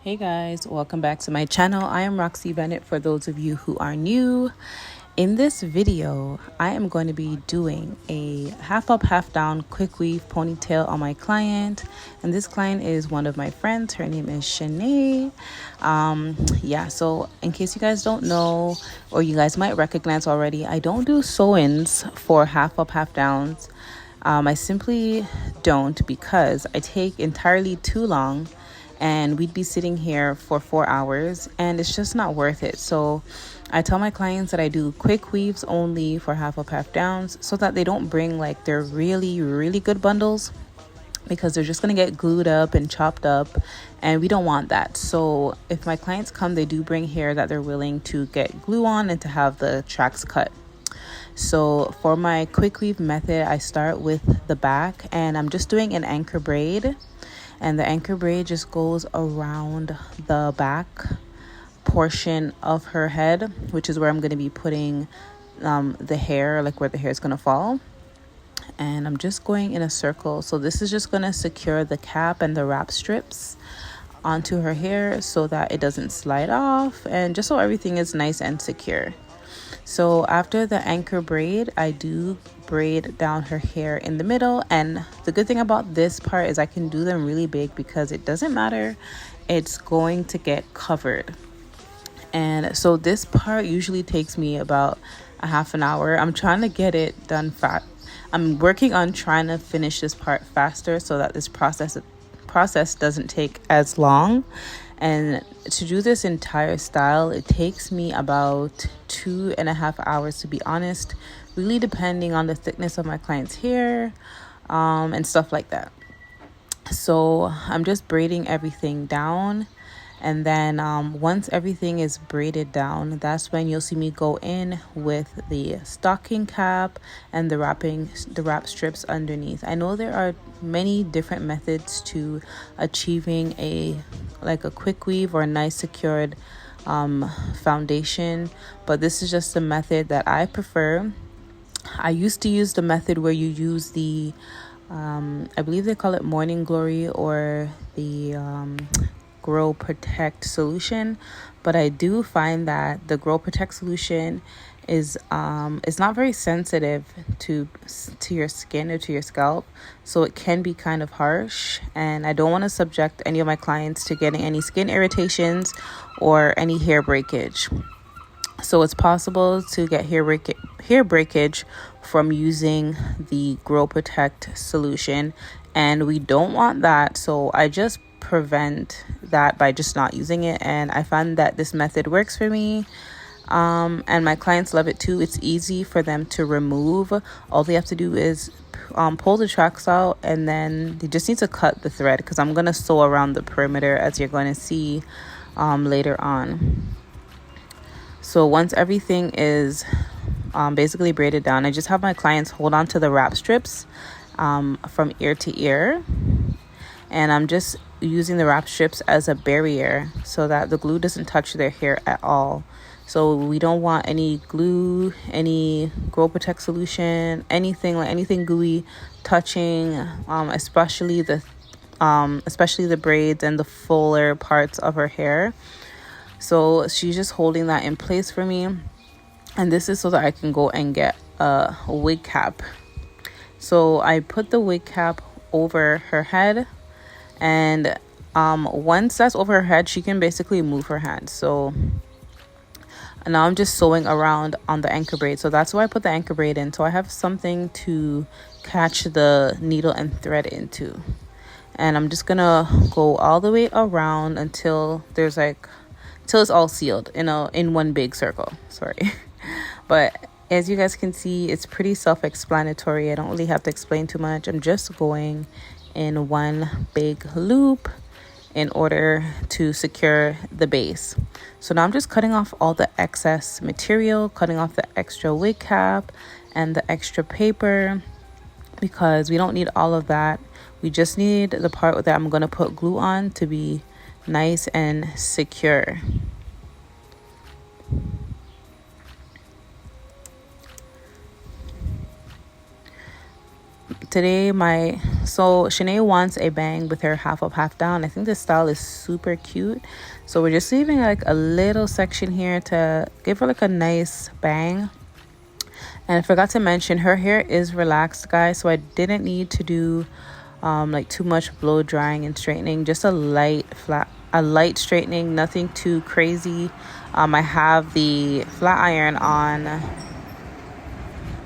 Hey guys, welcome back to my channel. I am Roxy Bennett for those of you who are new. In this video, I am going to be doing a half up, half down quick weave ponytail on my client. And this client is one of my friends. Her name is Shanee. So in case you guys don't know, or you guys might recognize already, I don't do sew-ins for half up, half downs. I simply don't because I take entirely too long and we'd be sitting here for 4 hours and it's just not worth it. So I tell my clients that I do quick weaves only for half up, half downs so that they don't bring like their really good bundles because they're just going to get glued up and chopped up and we don't want that. So if my clients come, they do bring hair that they're willing to get glue on and to have the tracks cut. So for my quick weave method, I start with the back and I'm just doing an anchor braid. And the anchor braid just goes around the back portion of her head, which is where I'm going to be putting the hair, like where the hair is going to fall. And I'm just going in a circle. So this is just going to secure the cap and the wrap strips onto her hair so that it doesn't slide off and just so everything is nice and secure. So after the anchor braid, I do braid down her hair in the middle. And the good thing about this part is I can do them really big because it doesn't matter. It's going to get covered. And so this part usually takes me about a half an hour. I'm trying to get it done fast. I'm working on trying to finish this part faster so that this process doesn't take as long. And to do this entire style, it takes me about 2.5 hours, to be honest, really depending on the thickness of my client's hair and stuff like that. So I'm just braiding everything down. And then once everything is braided down, that's when you'll see me go in with the stocking cap and the wrap strips underneath. I know there are many different methods to achieving a quick weave or a nice secured foundation, but this is just the method that I prefer. I used to use the method where you use the I believe they call it Morning Glory or the Grow Protect solution, but I do find that the Grow Protect solution is not very sensitive to your skin or to your scalp, so it can be kind of harsh, and I don't want to subject any of my clients to getting any skin irritations or any hair breakage. So it's possible to get hair breakage from using the Grow Protect solution, and we don't want that. So I just prevent that by just not using it, and I find that this method works for me. And my clients love it too. It's easy for them to remove. All they have to do is pull the tracks out, and then they just need to cut the thread because I'm going to sew around the perimeter, as you're going to see later on. So once everything is basically braided down, I just have my clients hold on to the wrap strips from ear to ear. And I'm just using the wrap strips as a barrier so that the glue doesn't touch their hair at all. So we don't want any glue, any Grow Protect solution, anything gooey touching, especially the braids and the fuller parts of her hair. So she's just holding that in place for me. And this is so that I can go and get a wig cap. So I put the wig cap over her head. And once that's over her head, she can basically move her hand. So now I'm just sewing around on the anchor braid. So that's why I put the anchor braid in. So I have something to catch the needle and thread into. And I'm just going to go all the way around until it's all sealed in one big circle. Sorry. But as you guys can see, it's pretty self-explanatory. I don't really have to explain too much. I'm just going in one big loop in order to secure the base. So now I'm just cutting off all the excess material, cutting off the extra wig cap and the extra paper because we don't need all of that. We just need the part that I'm going to put glue on to be nice and secure. Today my So Shanee wants a bang with her half up, half down. I think this style is super cute. So we're just leaving like a little section here to give her like a nice bang. And I forgot to mention, her hair is relaxed, guys, so I didn't need to do like too much blow drying and straightening. Just a light straightening, nothing too crazy. I have the flat iron on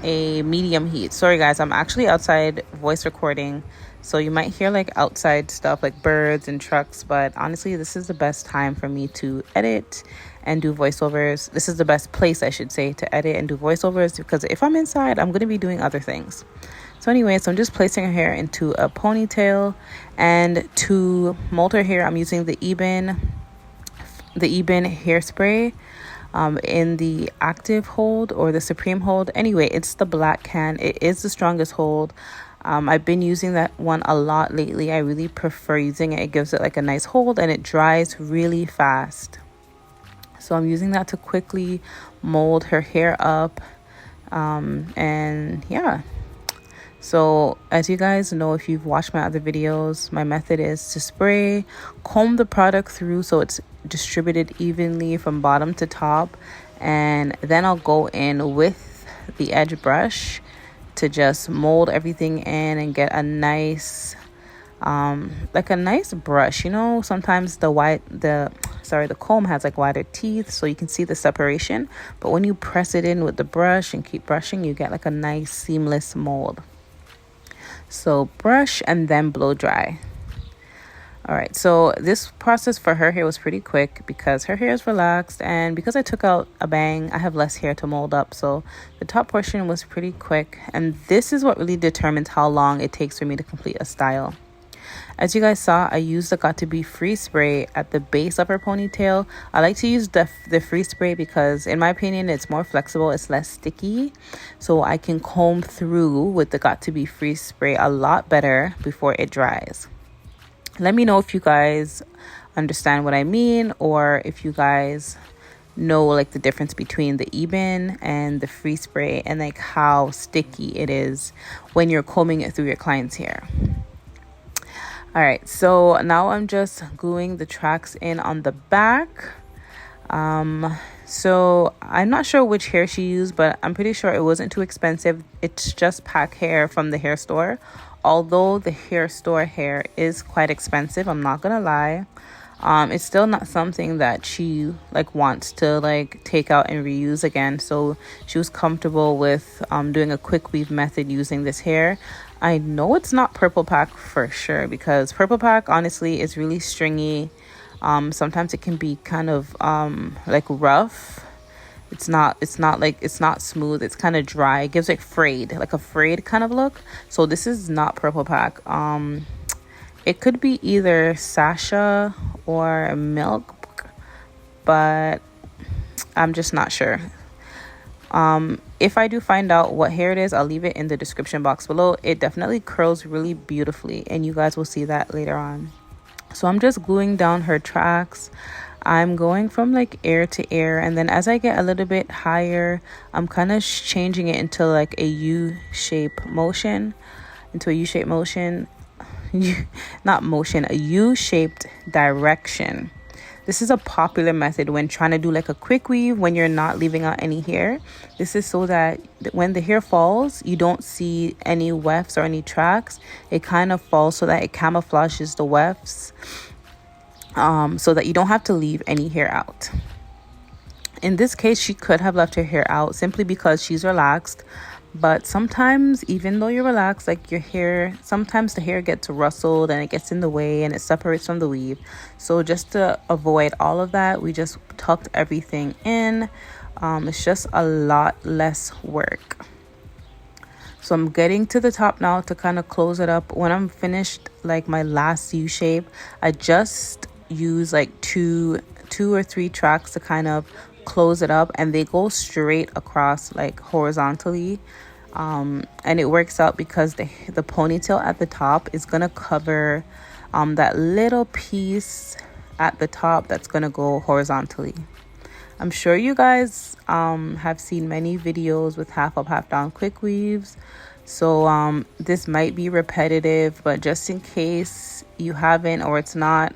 a medium heat. Sorry guys, I'm actually outside voice recording, so you might hear like outside stuff like birds and trucks, but honestly this is the best time for me to edit and do voiceovers. This is the best place, I should say, to edit and do voiceovers, because if I'm inside, I'm going to be doing other things. So anyway, so I'm just placing her hair into a ponytail, and to mold her hair I'm using the Eben hairspray in the active hold or the supreme hold. Anyway, it's the black can. It is the strongest hold. I've been using that one a lot lately. I really prefer using it. It gives it like a nice hold and it dries really fast. So I'm using that to quickly mold her hair up. And yeah. So as you guys know, if you've watched my other videos, my method is to spray, comb the product through so it's distributed evenly from bottom to top, and then I'll go in with the edge brush to just mold everything in and get a nice like a nice brush. You know, sometimes the comb has like wider teeth, so you can see the separation, but when you press it in with the brush and keep brushing, you get like a nice seamless mold. So brush and then blow dry. All right, so this process for her hair was pretty quick because her hair is relaxed, and because I took out a bang, I have less hair to mold up, so the top portion was pretty quick. And this is what really determines how long it takes for me to complete a style. As you guys saw, I used the Got To Be Free spray at the base of her ponytail. I like to use the free spray because in my opinion it's more flexible, it's less sticky, so I can comb through with the Got To Be Free spray a lot better before it dries. Let me know if you guys understand what I mean, or if you guys know like the difference between the Eben and the free spray, and like how sticky it is when you're combing it through your client's hair. All right, so now I'm just gluing the tracks in on the back. So I'm not sure which hair she used, but I'm pretty sure it wasn't too expensive. It's just pack hair from the hair store. Although the hair store hair is quite expensive, I'm not gonna lie. It's still not something that she like wants to like take out and reuse again. So she was comfortable with doing a quick weave method using this hair. I know it's not purple pack for sure, because purple pack honestly is really stringy. Sometimes it can be kind of like rough. It's not smooth. It's kind of dry. It gives like a frayed kind of look. So this is not purple pack. It could be either Sasha or Milk, but I'm just not sure. If I do find out what hair it is, I'll leave it in the description box below. It definitely curls really beautifully, and you guys will see that later on. So I'm just gluing down her tracks. I'm going from like ear to ear, and then as I get a little bit higher, I'm kind of changing it into like a U-shape motion, a U-shaped direction. This is a popular method when trying to do like a quick weave when you're not leaving out any hair. This is so that when the hair falls, you don't see any wefts or any tracks. It kind of falls so that it camouflages the wefts, so that you don't have to leave any hair out. In this case, she could have left her hair out simply because she's relaxed. But sometimes, even though you're relaxed, like your hair, sometimes the hair gets rustled and it gets in the way and it separates from the weave. So just to avoid all of that, we just tucked everything in. It's just a lot less work. So I'm getting to the top now to kind of close it up. When I'm finished like my last U shape, I just use like two or three tracks to kind of close it up, and they go straight across like horizontally, and it works out because the ponytail at the top is gonna cover that little piece at the top that's gonna go horizontally. I'm sure you guys have seen many videos with half up half down quick weaves, So this might be repetitive, but just in case you haven't or it's not,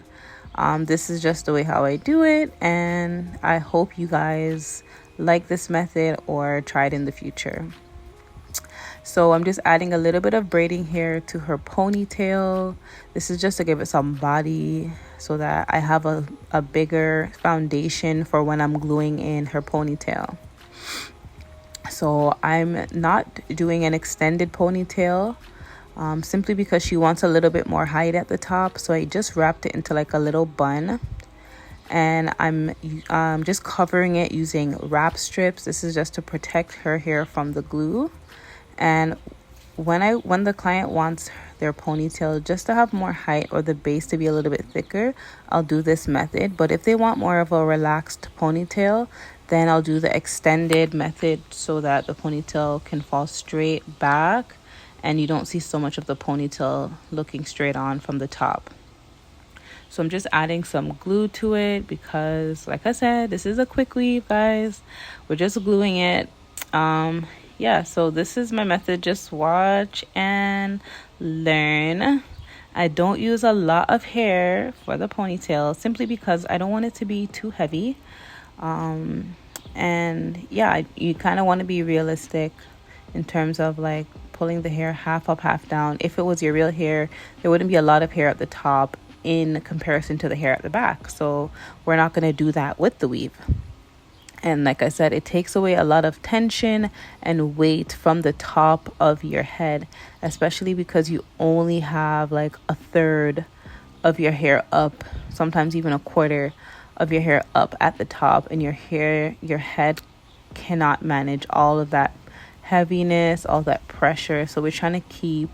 this is just the way how I do it, and I hope you guys like this method or try it in the future. So I'm just adding a little bit of braiding here to her ponytail. This is just to give it some body so that I have a bigger foundation for when I'm gluing in her ponytail. So I'm not doing an extended ponytail simply because she wants a little bit more height at the top. So I just wrapped it into like a little bun, and I'm just covering it using wrap strips. This is just to protect her hair from the glue. And when the client wants their ponytail just to have more height or the base to be a little bit thicker, I'll do this method. But if they want more of a relaxed ponytail, then I'll do the extended method so that the ponytail can fall straight back and you don't see so much of the ponytail looking straight on from the top. So I'm just adding some glue to it because, like I said, this is a quick weave, guys. We're just gluing it. Yeah, so this is my method. Just watch and learn. I don't use a lot of hair for the ponytail simply because I don't want it to be too heavy. And yeah, you kind of want to be realistic in terms of like pulling the hair half up, half down. If it was your real hair, there wouldn't be a lot of hair at the top in comparison to the hair at the back. So we're not going to do that with the weave. And like I said, it takes away a lot of tension and weight from the top of your head, especially because you only have like a third of your hair up, sometimes even a quarter of your hair up at the top, and your head cannot manage all of that heaviness, all that pressure. So we're trying to keep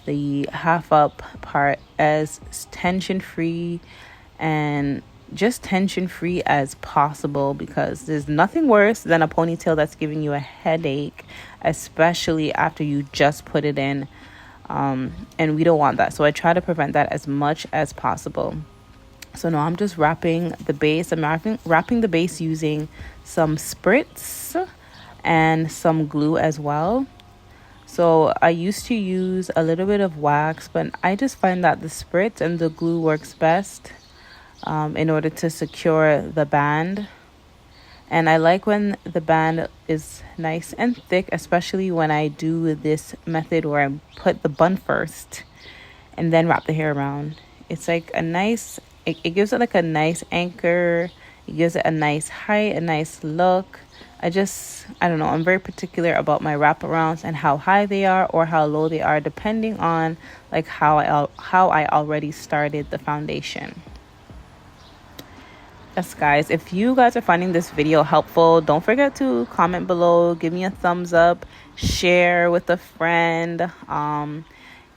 the half up part as tension free and just tension free as possible, because there's nothing worse than a ponytail that's giving you a headache, especially after you just put it in, and we don't want that. So I try to prevent that as much as possible. So now I'm just wrapping the base. I'm wrapping the base using some spritz and some glue as well. So I used to use a little bit of wax, but I just find that the spritz and the glue works best in order to secure the band. And I like when the band is nice and thick, especially when I do this method where I put the bun first and then wrap the hair around. It's like a nice, it gives it like a nice anchor. It gives it a nice height, a nice look. I don't know, I'm very particular about my wraparounds and how high they are or how low they are, depending on like how I already started the foundation. Yes, guys, if you guys are finding this video helpful, don't forget to comment below, give me a thumbs up, share with a friend.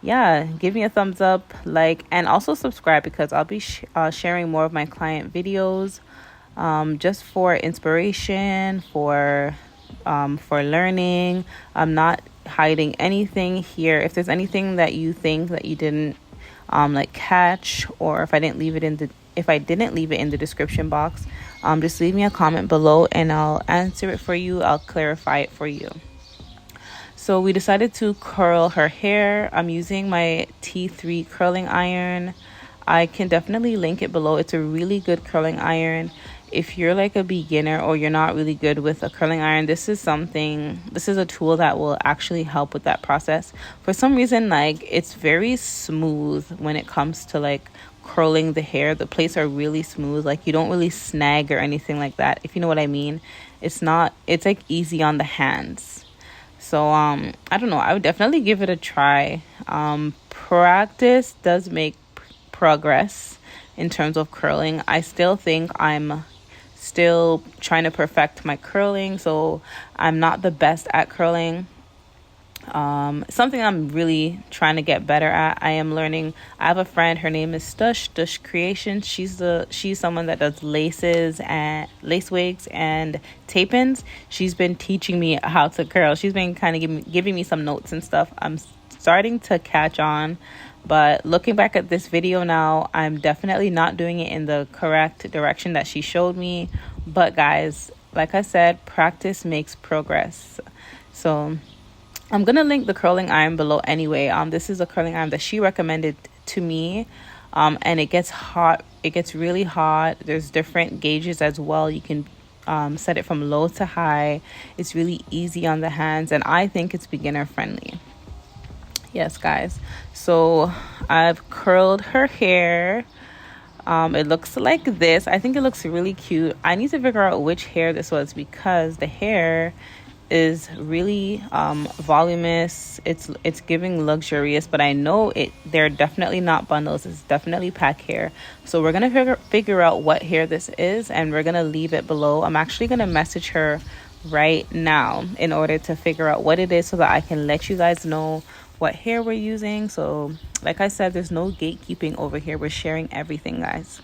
Yeah, give me a thumbs up, like, and also subscribe, because I'll be sharing more of my client videos, just for inspiration, for learning. I'm not hiding anything here. If there's anything that you think that you didn't like catch, or if I didn't leave it in the description box, just leave me a comment below and I'll answer it for you. I'll clarify it for you. So we decided to curl her hair. I'm using my T3 curling iron. I can definitely link it below. It's a really good curling iron. If you're like a beginner or you're not really good with a curling iron, this is a tool that will actually help with that process. For some reason, like, it's very smooth when it comes to like curling the hair. The plates are really smooth, like you don't really snag or anything like that, if you know what I mean. It's like easy on the hands. So I don't know, I would definitely give it a try. Practice does make progress in terms of curling. I still think I'm still trying to perfect my curling, so I'm not the best at curling. Something I'm really trying to get better at. I am learning. I have a friend, her name is Stush Creations. She's someone that does laces and lace wigs and tape-ins. She's been teaching me how to curl. She's been kind of giving me some notes and stuff. I'm starting to catch on, but looking back at this video now, I'm definitely not doing it in the correct direction that she showed me. But guys, like I said, practice makes progress. So I'm gonna link the curling iron below anyway. This is a curling iron that she recommended to me. And it gets hot. It gets really hot. There's different gauges as well. You can set it from low to high. It's really easy on the hands, and I think it's beginner friendly. Yes, guys. So I've curled her hair. It looks like this. I think it looks really cute. I need to figure out which hair this was because the hair is really voluminous. It's giving luxurious, but I know they're definitely not bundles. It's definitely pack hair. So we're gonna figure out what hair this is, and we're gonna leave it below. I'm actually gonna message her right now in order to figure out what it is so that I can let you guys know what hair we're using. So like I said, there's no gatekeeping over here. We're sharing everything, guys.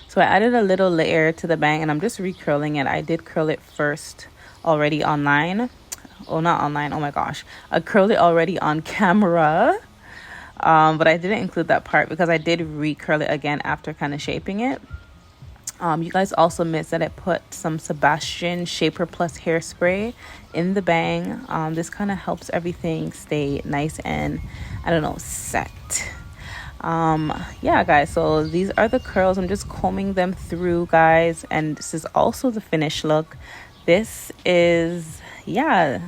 So I added a little layer to the bang, and I'm just recurling it. I did curl it first already online. Oh, not online. Oh my gosh. I curled it already on camera. But I didn't include that part because I did recurl it again after kind of shaping it. You guys also missed that I put some Sebastian Shaper Plus hairspray in the bang. This kind of helps everything stay nice and, I don't know, set. Yeah, guys, so these are the curls. I'm just combing them through, guys, and this is also the finished look. This is, yeah,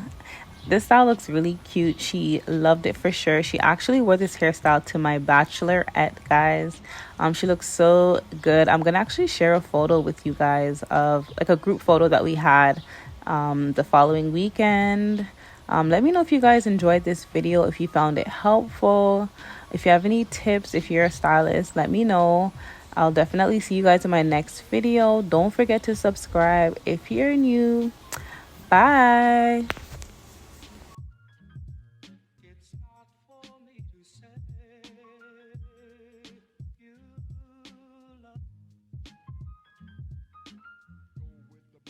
this style looks really cute. She loved it for sure. She actually wore this hairstyle to my bachelorette, guys. She looks so good. I'm gonna actually share a photo with you guys of like a group photo that we had the following weekend. Let me know if you guys enjoyed this video, if you found it helpful. If you have any tips, if you're a stylist, let me know. I'll definitely see you guys in my next video. Don't forget to subscribe if you're new. Bye.